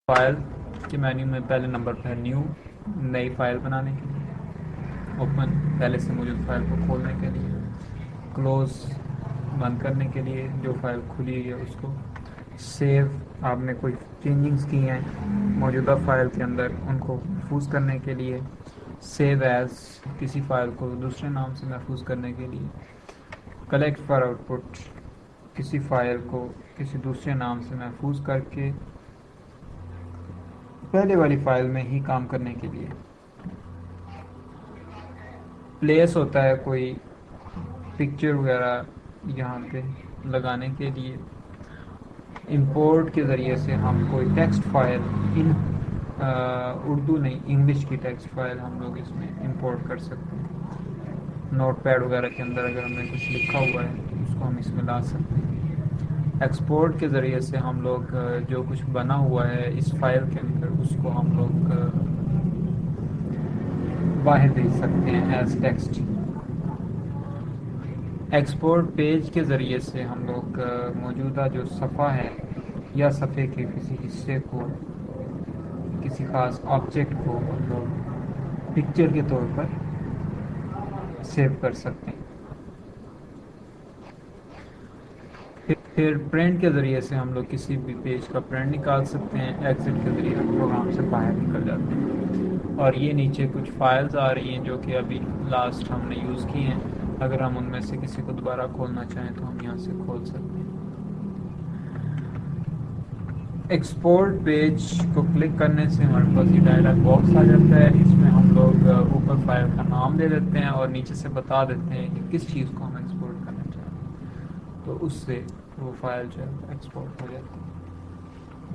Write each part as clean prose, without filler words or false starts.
File के menu में पहले नंबर पर है न्यू, नई फाइल बनाने के लिए। ओपन, पहले से मौजूद फाइल को खोलने के लिए। क्लोज, बंद करने के लिए जो फाइल खुली है उसको। सेव, आपने कोई चेंजिंग्स की हैं मौजूदा फाइल के अंदर, उनको महफूज करने के लिए। सेव एज, किसी फाइल को दूसरे नाम से महफूज करने के लिए। कलेक्ट फॉर आउटपुट, किसी फाइल को किसी दूसरे नाम से महफूज करके पहले वाली फाइल में ही काम करने के लिए। प्लेस होता है कोई पिक्चर वगैरह यहाँ पे लगाने के लिए। इंपोर्ट के ज़रिए से हम कोई टेक्स्ट फाइल इन उर्दू नहीं, इंग्लिश की टेक्स्ट फाइल हम लोग इसमें इंपोर्ट कर सकते हैं। नोट पैड वगैरह के अंदर अगर हमने कुछ लिखा हुआ है तो उसको हम इसमें ला सकते हैं। एक्सपोर्ट के ज़रिए से हम लोग जो कुछ बना हुआ है इस फाइल के अंदर उसको हम लोग बाहर भेज सकते हैं एज टेक्स्ट। एक्सपोर्ट पेज के ज़रिए से हम लोग मौजूदा जो सफ़ा है या सफ़े के किसी हिस्से को, किसी ख़ास ऑब्जेक्ट को हम लोग पिक्चर के तौर पर सेव कर सकते हैं। फिर प्रिंट के ज़रिए से हम लोग किसी भी पेज का प्रिंट निकाल सकते हैं। एग्जिट के ज़रिए हम प्रोग्राम से बाहर निकल जाते हैं। और ये नीचे कुछ फाइल्स आ रही हैं जो कि अभी लास्ट हमने यूज़ की हैं। अगर हम उनमें से किसी को दोबारा खोलना चाहें तो हम यहाँ से खोल सकते हैं। एक्सपोर्ट पेज को क्लिक करने से हमारे पास ये डायलॉग बॉक्स आ जाता है। इसमें हम लोग ऊपर फाइल का नाम दे देते हैं और नीचे से बता देते हैं कि किस चीज़ को हम एक्सपोर्ट करना चाहते हैं, तो उससे वो फाइल जो है एक्सपोर्ट हो जाती है,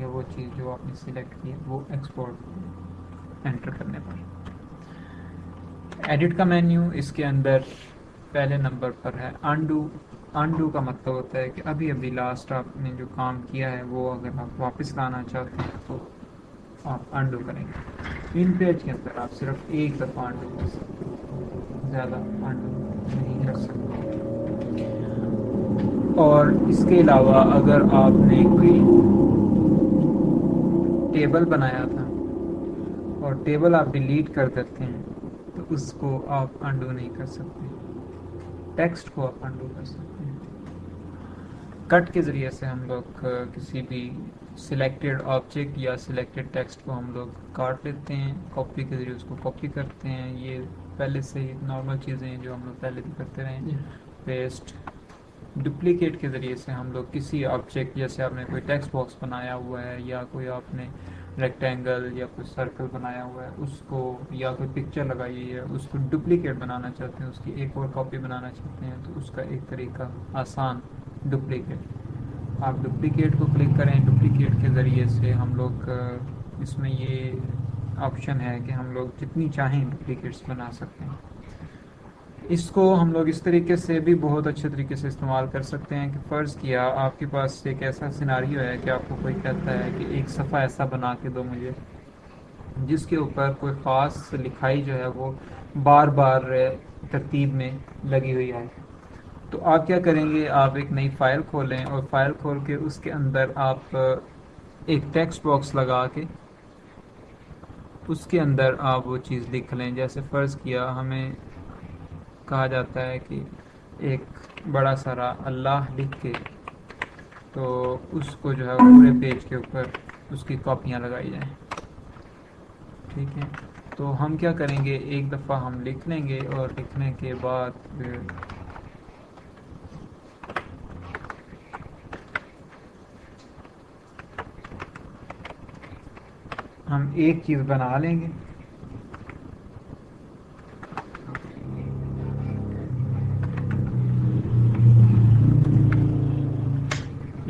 या वो चीज़ जो आपने सिलेक्ट की है वो एक्सपोर्ट एंटर करने पर। एडिट का मेन्यू, इसके अंदर पहले नंबर पर है अनडू। अनडू का मतलब होता है कि अभी अभी लास्ट आपने जो काम किया है वो अगर आप वापस लाना चाहते हैं तो आप अनडू करेंगे। इन पेज के अंदर आप सिर्फ एक दफ़ा अनडू कर सकते हैं, ज़्यादा अनडू नहीं कर सकते। और इसके अलावा अगर आपने कोई टेबल बनाया था और टेबल आप डिलीट कर देते हैं तो उसको आप अनडू नहीं कर सकते। टेक्स्ट को आप अनडू कर सकते हैं। कट के ज़रिए से हम लोग किसी भी सिलेक्टेड ऑब्जेक्ट या सिलेक्टेड टेक्स्ट को हम लोग काट लेते हैं। कॉपी के ज़रिए उसको कॉपी करते हैं, ये पहले से ही नॉर्मल चीज़ें हैं जो हम लोग पहले भी करते रहे हैं। पेस्ट, डुप्लीकेट के ज़रिए से हम लोग किसी ऑब्जेक्ट, जैसे आपने कोई टेक्स्ट बॉक्स बनाया हुआ है या कोई आपने रेक्टेंगल या कोई सर्कल बनाया हुआ है उसको, या कोई पिक्चर लगाई है उसको डुप्लीकेट बनाना चाहते हैं, उसकी एक और कॉपी बनाना चाहते हैं, तो उसका एक तरीका आसान डुप्लीकेट। आप डुप्लीकेट को क्लिक करें। डुप्लीकेट के ज़रिए से हम लोग इसमें ये ऑप्शन है कि हम लोग जितनी चाहें डुप्लीकेट्स बना सकते हैं। इसको हम लोग इस तरीके से भी बहुत अच्छे तरीके से इस्तेमाल कर सकते हैं कि फ़र्ज़ किया आपके पास एक ऐसा सिनारियो है कि आपको कोई कहता है कि एक सफ़ा ऐसा बना के दो मुझे जिसके ऊपर कोई ख़ास लिखाई जो है वो बार बार तरतीब में लगी हुई है। तो आप क्या करेंगे, आप एक नई फ़ाइल खोलें और फाइल खोल के उसके अंदर आप एक टेक्स्ट बॉक्स लगा के उसके अंदर आप वो चीज़ लिख लें। जैसे फ़र्ज़ किया हमें कहा जाता है कि एक बड़ा सारा अल्लाह लिख के, तो उसको जो है पूरे पेज के ऊपर उसकी कॉपियाँ लगाई जाएं। ठीक है, तो हम क्या करेंगे, एक दफ़ा हम लिख लेंगे और लिखने के बाद हम एक चीज़ बना लेंगे।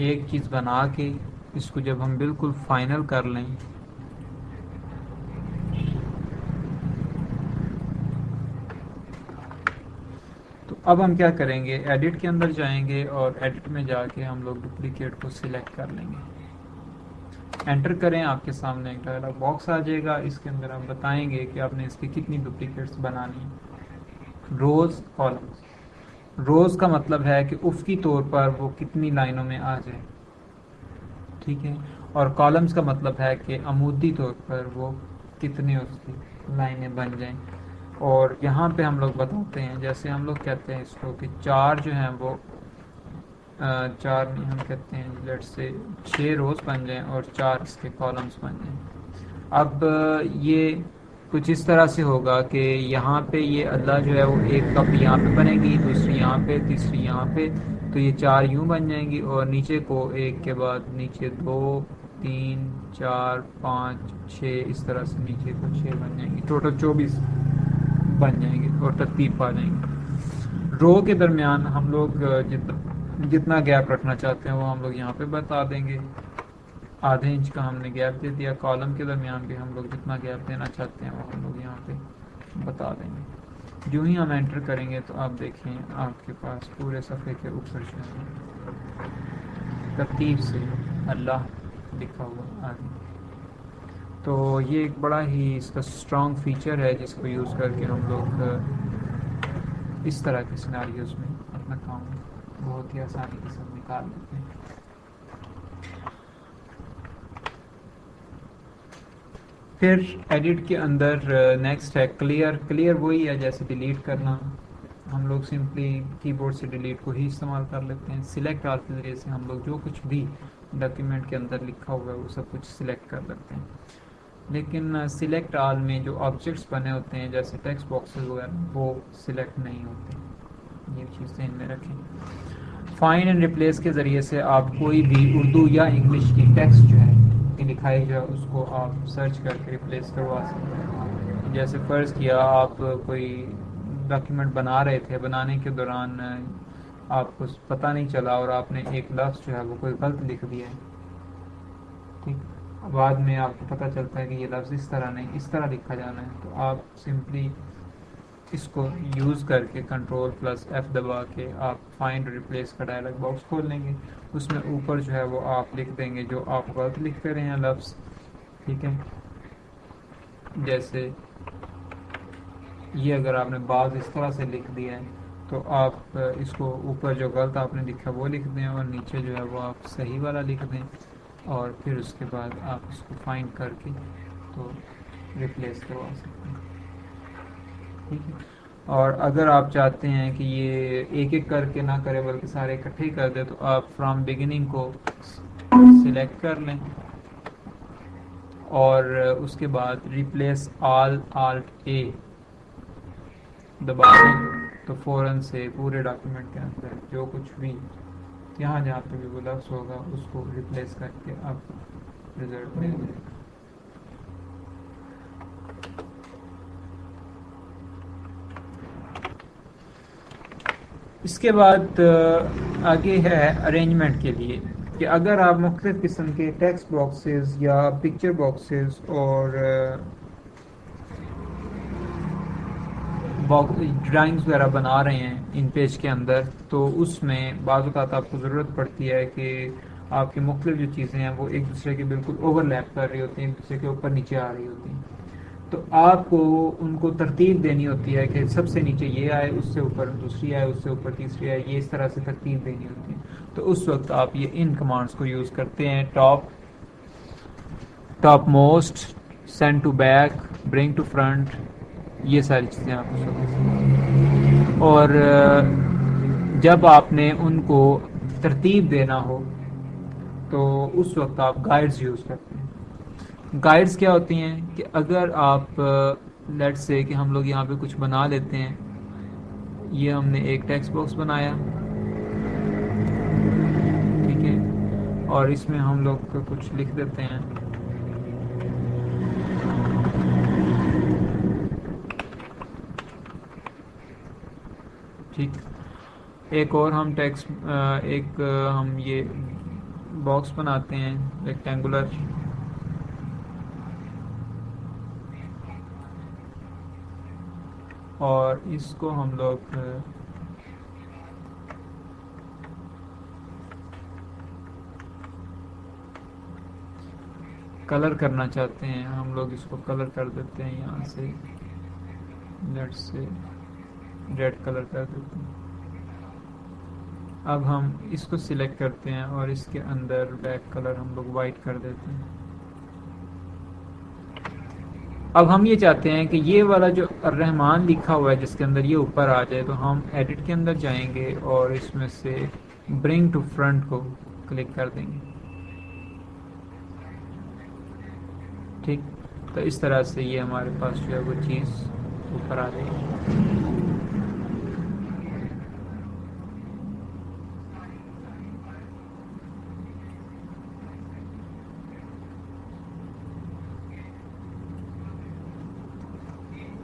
एक चीज़ बना के इसको जब हम बिल्कुल फाइनल कर लें तो अब हम क्या करेंगे, एडिट के अंदर जाएंगे और एडिट में जाके हम लोग डुप्लीकेट को सिलेक्ट कर लेंगे। एंटर करें, आपके सामने एक डायलॉग बॉक्स आ जाएगा। इसके अंदर आप बताएंगे कि आपने इसकी कितनी डुप्लीकेट्स बनानी है। रोज़, कॉलम्स। रोज़ का मतलब है कि उफ़की तौर पर वो कितनी लाइनों में आ जाए। ठीक है, और कॉलम्स का मतलब है कि अमूदी तौर पर वो कितने उसकी लाइनें बन जाएं। और यहाँ पे हम लोग बताते हैं, जैसे हम लोग कहते हैं इसको कि चार जो हैं वो चार नहीं, हम कहते हैं लेट्स से 6 रोज बन जाएं और 4 इसके कॉलम्स बन जाएं। अब ये कुछ इस तरह से होगा कि यहाँ पे ये अल्लाह जो है वो एक कप यहाँ पे बनेगी, दूसरी यहाँ पे, तीसरी यहाँ पे, तो ये 4 यूं बन जाएंगी और नीचे को एक के बाद नीचे 2, 3, 4, 5, 6 इस तरह से नीचे को 6 बन जाएंगी, टोटल 24 बन जाएंगे और तरतीब पा जाएंगे। रो के दरमियान हम लोग जितना गैप रखना चाहते हैं वो हम लोग यहाँ पे बता देंगे। आधे इंच का हमने गैप दे दिया। कॉलम के दरमियान भी हम लोग जितना गैप देना चाहते हैं वो हम लोग यहाँ पे बता देंगे। जो ही हम एंटर करेंगे तो आप देखें आपके पास पूरे सफ़े के ऊपर जो है तरतीब से अल्लाह लिखा हुआ आ गया। तो ये एक बड़ा ही इसका स्ट्रॉन्ग फीचर है जिसको यूज़ करके हम लोग इस तरह के सिनारियोज़ में अपना काम बहुत ही आसानी के साथ निकाल लेते हैं। फिर एडिट के अंदर नेक्स्ट है क्लियर। क्लियर वही है जैसे डिलीट करना, हम लोग सिंपली कीबोर्ड से डिलीट को ही इस्तेमाल कर लेते हैं। सिलेक्ट ऑल के ज़रिए से हम लोग जो कुछ भी डॉक्यूमेंट के अंदर लिखा हुआ है वो सब कुछ सिलेक्ट कर लेते हैं। लेकिन सिलेक्ट ऑल में जो ऑब्जेक्ट्स बने होते हैं जैसे टेक्स्ट बॉक्सेस वगैरह वो सिलेक्ट नहीं होते, ये चीज़ ध्यान में रखें। फाइंड एंड रिप्लेस के ज़रिए से आप कोई भी उर्दू या इंग्लिश की टेक्स्ट जो है कि लिखाई जो है उसको आप सर्च करके रिप्लेस करवा सकते हैं। जैसे फ़र्ज़ किया आप कोई डॉक्यूमेंट बना रहे थे, बनाने के दौरान आपको पता नहीं चला और आपने एक लफ्ज़ जो है वो कोई गलत लिख दिया है, ठीक, बाद में आपको पता चलता है कि ये लफ्ज़ इस तरह नहीं इस तरह लिखा जाना है, तो आप सिंपली इसको यूज़ करके Ctrl+F दबा के आप फाइंड रिप्लेस का डायलॉग बॉक्स खोल लेंगे। उसमें ऊपर जो है वो आप लिख देंगे जो आप गलत लिख रहे हैं लफ्ज़, ठीक है। जैसे ये अगर आपने बाज इस तरह से लिख दिया है तो आप इसको ऊपर जो गलत आपने लिखा वो लिख दें और नीचे जो है वो आप सही वाला लिख दें और फिर उसके बाद आप इसको फाइंड करके तो रिप्लेस करवा सकते हैं, ठीक है। और अगर आप चाहते हैं कि ये एक एक करके ना करें बल्कि सारे इकट्ठे कर दें तो आप फ्रॉम बिगिनिंग को सिलेक्ट कर लें और उसके बाद रिप्लेस ऑल आल्ट ए दबा दें तो फ़ौरन से पूरे डॉक्यूमेंट के अंदर जो कुछ भी यहाँ जहाँ पे भी वो लफ्ज़ होगा उसको रिप्लेस करके आप रिजल्ट दे दें। इसके बाद आगे है अरेंजमेंट के लिए कि अगर आप मुख्तलिफ़ किस्म के टेक्स्ट बॉक्सेस या पिक्चर बॉक्सेस और ड्राइंग्स वगैरह बना रहे हैं इन पेज के अंदर, तो उसमें बाज़ औक़ात आपको ज़रूरत पड़ती है कि आपकी मुख्तलिफ़ जो चीज़ें हैं वो एक दूसरे के बिल्कुल ओवरलैप कर रही होती हैं, एक दूसरे के ऊपर नीचे आ रही होती हैं, तो आपको उनको तरतीब देनी होती है कि सबसे नीचे ये आए, उससे ऊपर दूसरी आए, उससे ऊपर तीसरी आए, ये इस तरह से तरतीब देनी होती है। तो उस वक्त आप ये इन कमांड्स को यूज़ करते हैं, top most, send to back, bring to front, ये सारी चीज़ें आप उसको। और जब आपने उनको तरतीब देना हो तो उस वक्त आप गाइड्स यूज़ करते हैं। गाइड्स क्या होती हैं कि अगर आप लेट्स से कि हम लोग यहाँ पे कुछ बना लेते हैं, ये हमने एक टेक्स्ट बॉक्स बनाया, ठीक है, और इसमें हम लोग कुछ लिख देते हैं, ठीक। एक और हम टेक्स्ट हम ये बॉक्स बनाते हैं रेक्टेंगुलर, और इसको हम लोग कलर करना चाहते हैं, हम लोग इसको कलर कर देते हैं, यहाँ से लेट्स से रेड कलर कर देते हैं। अब हम इसको सिलेक्ट करते हैं और इसके अंदर बैक कलर हम लोग वाइट कर देते हैं। अब हम ये चाहते हैं कि ये वाला जो रहमान लिखा हुआ है जिसके अंदर ये ऊपर आ जाए, तो हम एडिट के अंदर जाएंगे और इसमें से ब्रिंग टू फ्रंट को क्लिक कर देंगे। ठीक, तो इस तरह से ये हमारे पास जो है वो चीज़ ऊपर आ जाएगी।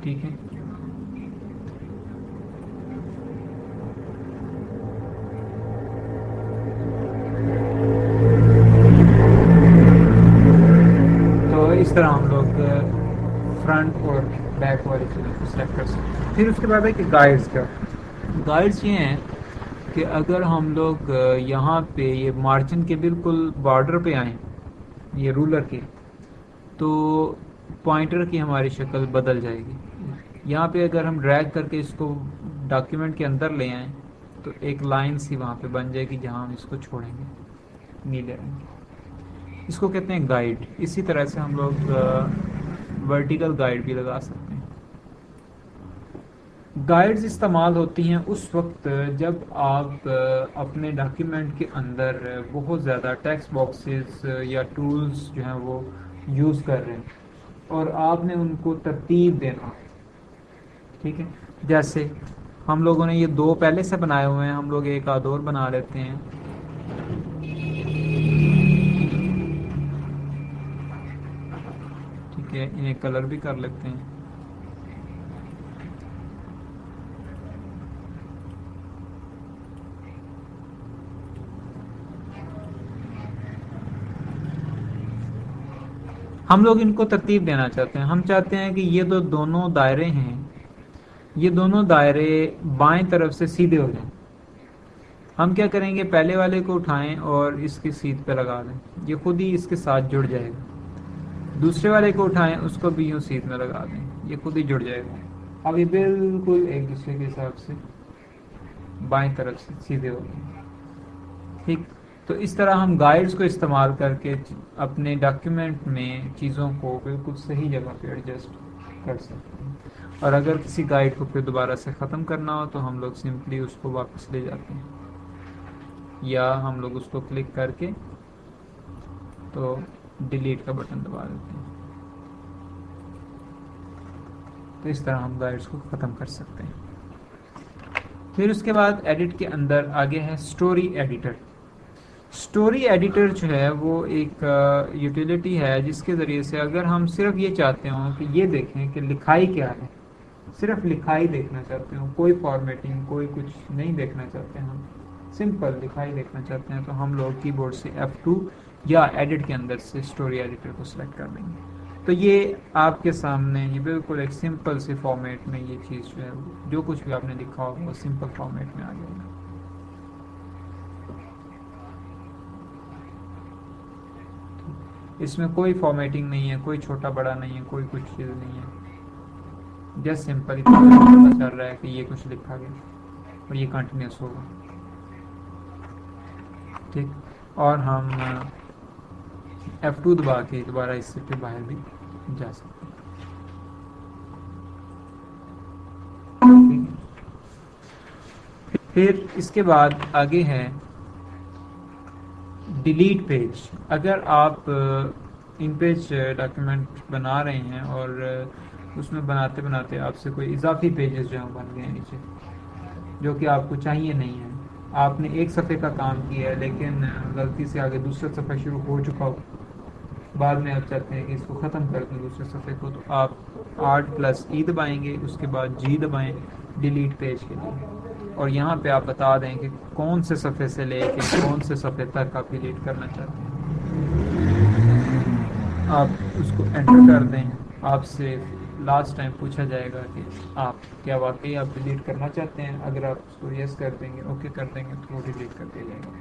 ठीक है, तो इस तरह हम लोग फ्रंट और बैक वाली चीज़ों को सेलेक्ट कर सकते हैं। फिर उसके बाद है कि गाइड्स का, गाइड्स ये हैं कि अगर हम लोग यहाँ पे ये मार्जिन के बिल्कुल बॉर्डर पे आए, ये रूलर के, तो पॉइंटर की हमारी शक्ल बदल जाएगी। यहाँ पे अगर हम ड्रैग करके इसको डॉक्यूमेंट के अंदर ले आएँ तो एक लाइन सी वहाँ पे बन जाएगी जहाँ हम इसको छोड़ेंगे नीले रंग की। इसको कहते हैं गाइड। इसी तरह से हम लोग वर्टिकल गाइड भी लगा सकते हैं। गाइड्स इस्तेमाल होती हैं उस वक्त जब आप अपने डॉक्यूमेंट के अंदर बहुत ज़्यादा टेक्स्ट बॉक्सेस या टूल्स जो हैं वो यूज़ कर रहे हैं और आपने उनको तरतीब देना। ठीक है, जैसे हम लोगों ने ये दो पहले से बनाए हुए हैं, हम लोग एक आध और बना लेते हैं। ठीक है, इन्हें कलर भी कर लेते हैं। हम लोग इनको तरतीब देना चाहते हैं। हम चाहते हैं कि ये तो दोनों दायरे हैं, ये दोनों दायरे बाएं तरफ से सीधे हो जाएं। हम क्या करेंगे, पहले वाले को उठाएं और इसकी सीध पे लगा दें, ये खुद ही इसके साथ जुड़ जाएगा। दूसरे वाले को उठाएं, उसको भी यूं सीध में लगा दें, ये खुद ही जुड़ जाएगा। अब ये बिल्कुल एक दूसरे के हिसाब से बाएं तरफ से सीधे हो गए। ठीक, तो इस तरह हम गाइड्स को इस्तेमाल करके अपने डॉक्यूमेंट में चीज़ों को बिल्कुल सही जगह पे एडजस्ट कर सकते हैं। और अगर किसी गाइड को फिर दोबारा से ख़त्म करना हो तो हम लोग सिंपली उसको वापस ले जाते हैं, या हम लोग उसको क्लिक करके तो डिलीट का बटन दबा देते हैं। तो इस तरह हम गाइड्स को ख़त्म कर सकते हैं। फिर उसके बाद एडिट के अंदर आगे है स्टोरी एडिटर। स्टोरी एडिटर जो है वो एक यूटिलिटी है जिसके ज़रिए से अगर हम सिर्फ ये चाहते हो कि ये देखें कि लिखाई क्या है, सिर्फ लिखाई देखना चाहते हो, कोई फॉर्मेटिंग कोई कुछ नहीं देखना चाहते हैं, हम सिंपल लिखाई देखना चाहते हैं, तो हम लोग कीबोर्ड से F2 या एडिट के अंदर से स्टोरी एडिटर को सिलेक्ट कर देंगे। तो ये आपके सामने ये बिल्कुल एक सिंपल से फॉर्मेट में ये चीज़ जो है जो कुछ भी आपने लिखा होगा वो सिंपल फॉर्मेट में आ जाएगा। इसमें कोई फॉर्मेटिंग नहीं है, कोई छोटा बड़ा नहीं है, कोई कुछ चीज़ नहीं है, जस्ट सिंपल इतना पता चल रहा है कि ये कुछ लिखा गया और ये कंटिन्यूस होगा। ठीक, और हम F2 दबा के दोबारा इससे फिर बाहर भी जा सकते हैं। ठीक है, फिर इसके बाद आगे है डिलीट पेज। अगर आप इन पेज डॉक्यूमेंट बना रहे हैं और उसमें बनाते बनाते आपसे कोई इजाफी पेजेस जो हैं बन गए हैं नीचे, जो कि आपको चाहिए नहीं है, आपने एक सफ़े का काम किया है लेकिन गलती से आगे दूसरा सफ़ा शुरू हो चुका हो, बाद में आप चाहते हैं कि इसको ख़त्म कर दें दूसरे सफ़े को, तो आप Alt+E दबाएंगे, उसके बाद G दबाएं डिलीट पेज के लिए, और यहाँ पे आप बता दें कि कौन से सफ़े से लेके कौन से सफ़े तक आप डिलीट करना चाहते हैं। आप उसको एंटर कर दें, आपसे लास्ट टाइम पूछा जाएगा कि आप क्या वाकई आप डिलीट करना चाहते हैं। अगर आप उसको यस कर देंगे, ओके कर देंगे, तो वो डिलीट कर दिया जाएगा।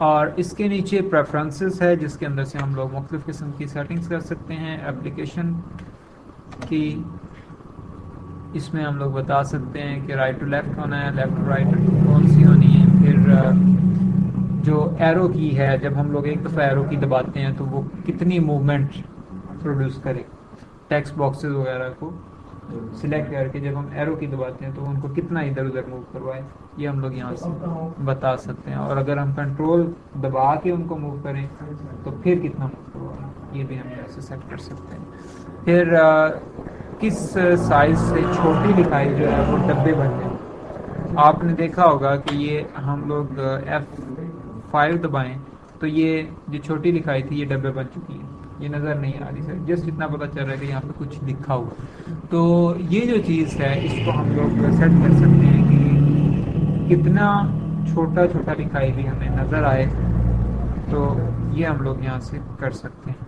और इसके नीचे प्रेफरेंसेस है जिसके अंदर से हम लोग मुख्तलिफ़ किस्म की सेटिंग्स कर सकते हैं। एप्लीकेशन की इसमें हम लोग बता सकते हैं कि राइट टू लेफ्ट होना है, लेफ्ट टू राइट कौन सी होनी है। फिर जो एरो की है, जब हम लोग एक दफ़ा एरो की दबाते हैं तो वो कितनी मूवमेंट प्रोड्यूस करे। टेक्स्ट बॉक्सेस वगैरह को सिलेक्ट करके जब हम एरो की दबाते हैं तो उनको कितना इधर उधर मूव करवाए, ये हम लोग यहाँ से बता सकते हैं। और अगर हम कंट्रोल दबा के उनको मूव करें तो फिर कितना मूव करवाए, ये भी हम यहाँ से सेट कर सकते हैं। फिर किस साइज से छोटी लिखाई जो है वो डब्बे बन जाए। आपने देखा होगा कि ये हम लोग F5 दबाएं तो ये जो छोटी लिखाई थी ये डब्बे बन चुकी है, ये नज़र नहीं आ रही सर, जस्ट इतना पता चल रहा है कि यहाँ पे कुछ लिखा हुआ। तो ये जो चीज़ है इसको हम लोग सेट कर सकते हैं कि कितना छोटा छोटा लिखाई भी हमें नज़र आए, तो ये हम लोग यहाँ से कर सकते हैं।